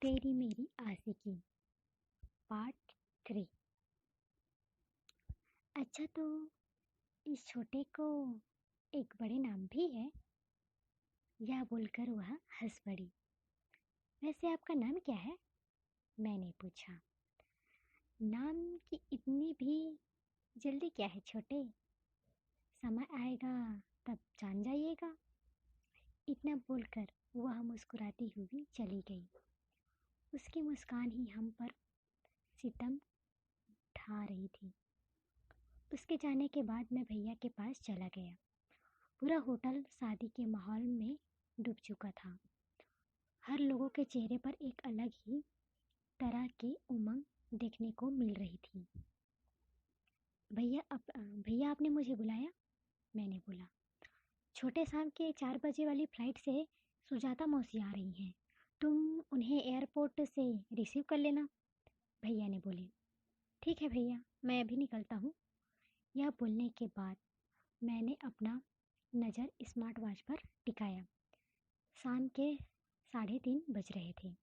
तेरी मेरी आशिकी पार्ट 3। अच्छा, तो इस छोटे को एक बड़े नाम भी है। यह बोलकर वह हंस पड़ी। वैसे आपका नाम क्या है? मैंने पूछा। नाम की इतनी भी जल्दी क्या है छोटे, समय आएगा तब जान जाइएगा। इतना बोलकर वह मुस्कुराती हुई चली गई। उसकी मुस्कान ही हम पर सितम ढा रही थी। उसके जाने के बाद मैं भैया के पास चला गया। पूरा होटल शादी के माहौल में डूब चुका था। हर लोगों के चेहरे पर एक अलग ही तरह की उमंग देखने को मिल रही थी। भैया आपने मुझे बुलाया? मैंने बोला। छोटे शाम के 4 बजे वाली फ्लाइट से सुजाता मौसी आ रही हैं। तुम उन्हें एयरपोर्ट से रिसीव कर लेना, भैया ने बोले। ठीक है भैया, मैं अभी निकलता हूँ। यह बोलने के बाद मैंने अपना नज़र स्मार्ट वॉच पर टिकाया। शाम के 3:30 बज रहे थे।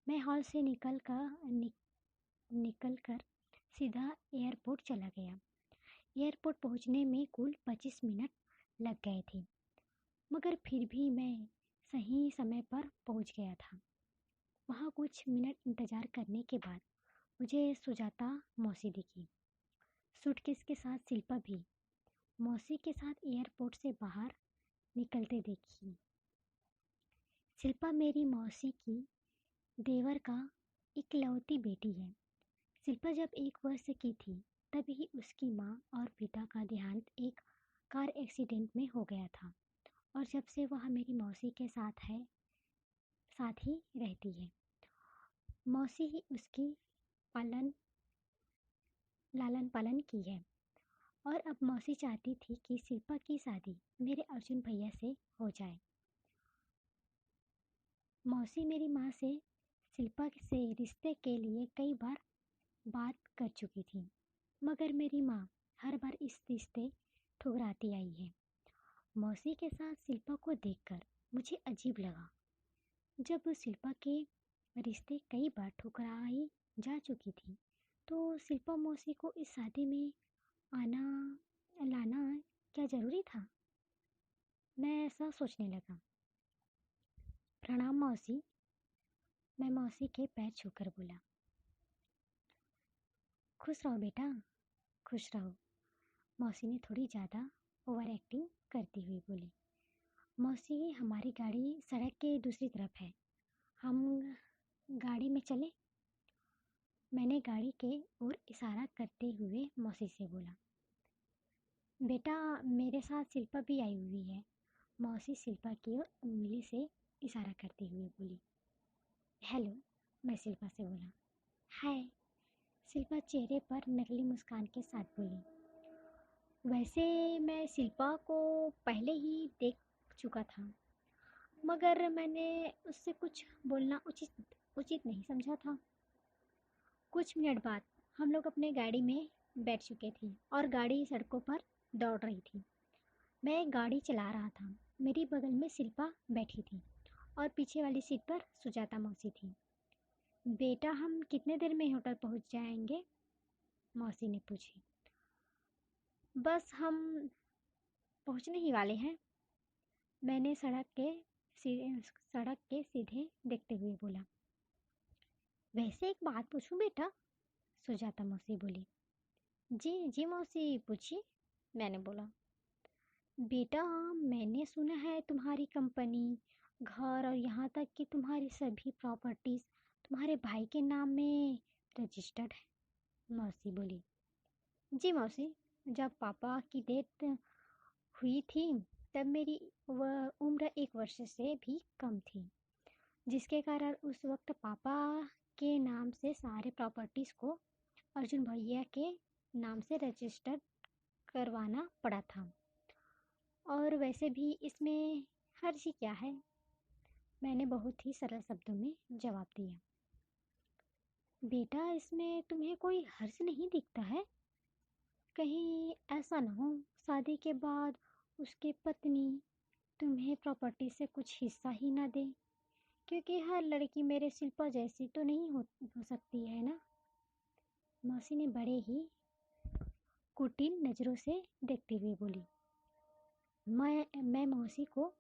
मैं हॉल से निकल कर सीधा एयरपोर्ट चला गया। एयरपोर्ट पहुंचने में कुल 25 मिनट लग गए थे, मगर फिर भी मैं सही समय पर पहुंच गया था। वहाँ कुछ मिनट इंतज़ार करने के बाद मुझे सुजाता मौसी दिखी, सूटकेस के साथ शिल्पा भी मौसी के साथ एयरपोर्ट से बाहर निकलते देखी। शिल्पा मेरी मौसी की देवर का इकलौती बेटी है। शिल्पा जब 1 वर्ष की थी तभी उसकी माँ और पिता का देहांत एक कार एक्सीडेंट में हो गया था, और जब से वह मेरी मौसी के साथ ही रहती है। मौसी ही उसकी लालन पालन की है, और अब मौसी चाहती थी कि शिल्पा की शादी मेरे अर्जुन भैया से हो जाए। मौसी मेरी माँ से शिल्पा से रिश्ते के लिए कई बार बात कर चुकी थी, मगर मेरी माँ हर बार इस रिश्ते ठुकराती आई है। मौसी के साथ शिल्पा को देखकर मुझे अजीब लगा। जब शिल्पा के रिश्ते कई बार ठुकराई जा चुकी थी, तो शिल्पा मौसी को इस शादी में लाना क्या ज़रूरी था? मैं ऐसा सोचने लगा। प्रणाम मौसी, मैं मौसी के पैर छूकर बोला। खुश रहो बेटा, खुश रहो, मौसी ने थोड़ी ज़्यादा ओवर एक्टिंग करती हुई बोली। मौसी, हमारी गाड़ी सड़क के दूसरी तरफ है, हम गाड़ी में चले? मैंने गाड़ी के ओर इशारा करते हुए मौसी से बोला। बेटा, मेरे साथ शिल्पा भी आई हुई है, मौसी शिल्पा की ओर उंगली से इशारा करती हुई बोली। हेलो, मैं शिल्पा से बोला। हाय, शिल्पा चेहरे पर नकली मुस्कान के साथ बोली। वैसे मैं शिल्पा को पहले ही देख चुका था, मगर मैंने उससे कुछ बोलना उचित नहीं समझा था। कुछ मिनट बाद हम लोग अपने गाड़ी में बैठ चुके थे और गाड़ी सड़कों पर दौड़ रही थी। मैं गाड़ी चला रहा था। मेरी बगल में शिल्पा बैठी थी और पीछे वाली सीट पर सुजाता मौसी थी। बेटा, हम कितने देर में होटल पहुंच जाएंगे? मौसी ने पूछी। बस हम पहुंचने ही वाले हैं, मैंने सड़क के सीधे देखते हुए बोला। वैसे एक बात पूछूं बेटा? सुजाता मौसी बोली। जी जी मौसी, पूछिए, मैंने बोला। बेटा, मैंने सुना है तुम्हारी कंपनी, घर और यहाँ तक कि तुम्हारी सभी प्रॉपर्टीज तुम्हारे भाई के नाम में रजिस्टर्ड है, मौसी बोली। जी मौसी, जब पापा की डेथ हुई थी तब मेरी वह उम्र 1 वर्ष से भी कम थी, जिसके कारण उस वक्त पापा के नाम से सारे प्रॉपर्टीज़ को अर्जुन भैया के नाम से रजिस्टर करवाना पड़ा था। और वैसे भी इसमें हर्ज ही क्या है? मैंने बहुत ही सरल शब्दों में जवाब दिया। बेटा, इसमें तुम्हें कोई हर्ज नहीं दिखता है? कहीं ऐसा ना हो शादी के बाद उसकी पत्नी तुम्हें प्रॉपर्टी से कुछ हिस्सा ही ना दे, क्योंकि हर लड़की मेरे शिल्पा जैसी तो नहीं हो सकती है ना। मौसी ने बड़े ही कुटिल नज़रों से देखते हुए बोली। मैं मौसी को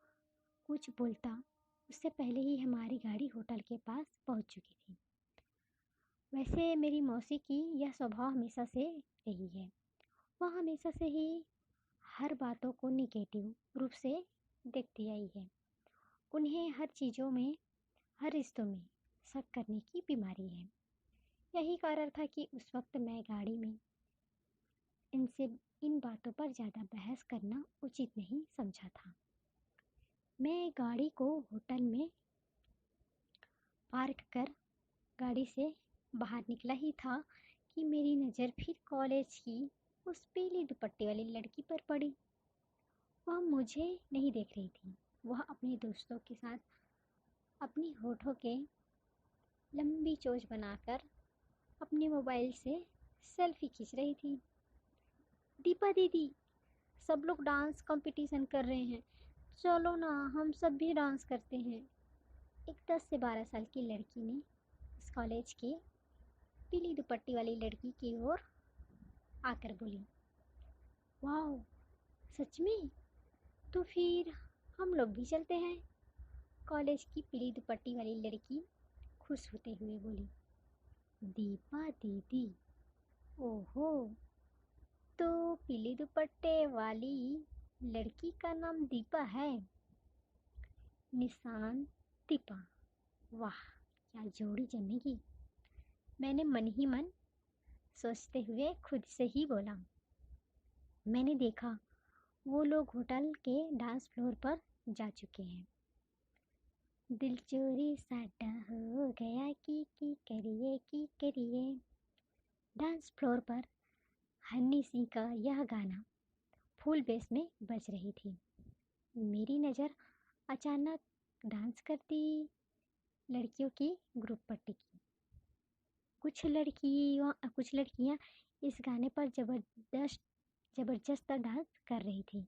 कुछ बोलता उससे पहले ही हमारी गाड़ी होटल के पास पहुंच चुकी थी। वैसे मेरी मौसी की यह स्वभाव हमेशा से रही है। वह हमेशा से ही हर बातों को निगेटिव रूप से देखती आई है। उन्हें हर चीज़ों में, हर रिश्तों में शक करने की बीमारी है। यही कारण था कि उस वक्त मैं गाड़ी में इनसे इन बातों पर ज़्यादा बहस करना उचित नहीं समझा था। मैं गाड़ी को होटल में पार्क कर गाड़ी से बाहर निकला ही था कि मेरी नज़र फिर कॉलेज की उस पीली दुपट्टे वाली लड़की पर पड़ी। वह मुझे नहीं देख रही थी। वह अपने दोस्तों के साथ अपनी होठों के लंबी चोंच बनाकर अपने मोबाइल से सेल्फी खींच रही थी। दीपा दीदी, सब लोग डांस कंपटीशन कर रहे हैं, चलो ना हम सब भी डांस करते हैं। एक 10 से 12 साल की लड़की ने उस कॉलेज के पीली दुपट्टी वाली लड़की की ओर आकर बोली। वाह, सच में? तो फिर हम लोग भी चलते हैं। कॉलेज की पीली दुपट्टी वाली लड़की खुश होते हुए बोली। दीपा दीदी, ओहो, तो पीली दुपट्टे वाली लड़की का नाम दीपा है। निशान दीपा, वाह क्या जोड़ी जमेगी। मैंने मन ही मन सोचते हुए खुद से ही बोला। मैंने देखा वो लोग होटल के डांस फ्लोर पर जा चुके हैं। दिल चोरी साडा हो गया की करिए। डांस फ्लोर पर हनी सिंह का यह गाना फुल बेस में बज रही थी। मेरी नज़र अचानक डांस करती लड़कियों की ग्रुप पर टिकी। कुछ लड़कियां इस गाने पर जबरदस्त डांस कर रही थी।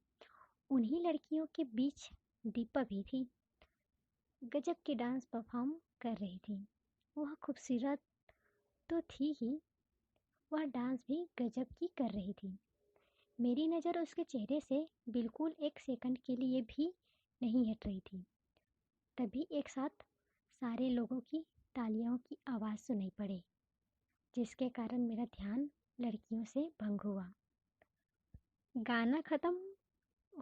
उन्हीं लड़कियों के बीच दीपा भी थी। गजब की डांस परफॉर्म कर रही थी। वह खूबसूरत तो थी ही, वह डांस भी गजब की कर रही थी। मेरी नज़र उसके चेहरे से बिल्कुल एक सेकंड के लिए भी नहीं हट रही थी। तभी एक साथ सारे लोगों की तालियों की आवाज़ सुनाई पड़ी, जिसके कारण मेरा ध्यान लड़कियों से भंग हुआ। गाना ख़त्म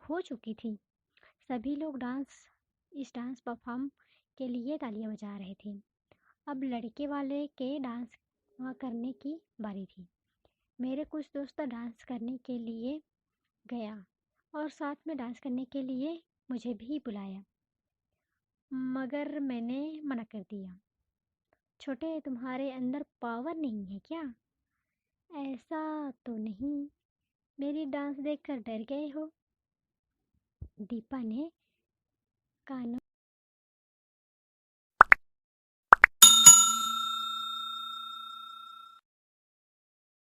हो चुकी थी। सभी लोग इस डांस परफॉर्म के लिए तालियां बजा रहे थे। अब लड़के वाले के डांस करने की बारी थी। मेरे कुछ दोस्त डांस करने के लिए गया और साथ में डांस करने के लिए मुझे भी बुलाया, मगर मैंने मना कर दिया। छोटे, तुम्हारे अंदर पावर नहीं है क्या? ऐसा तो नहीं, मेरी डांस देखकर डर गए हो? दीपा ने कानों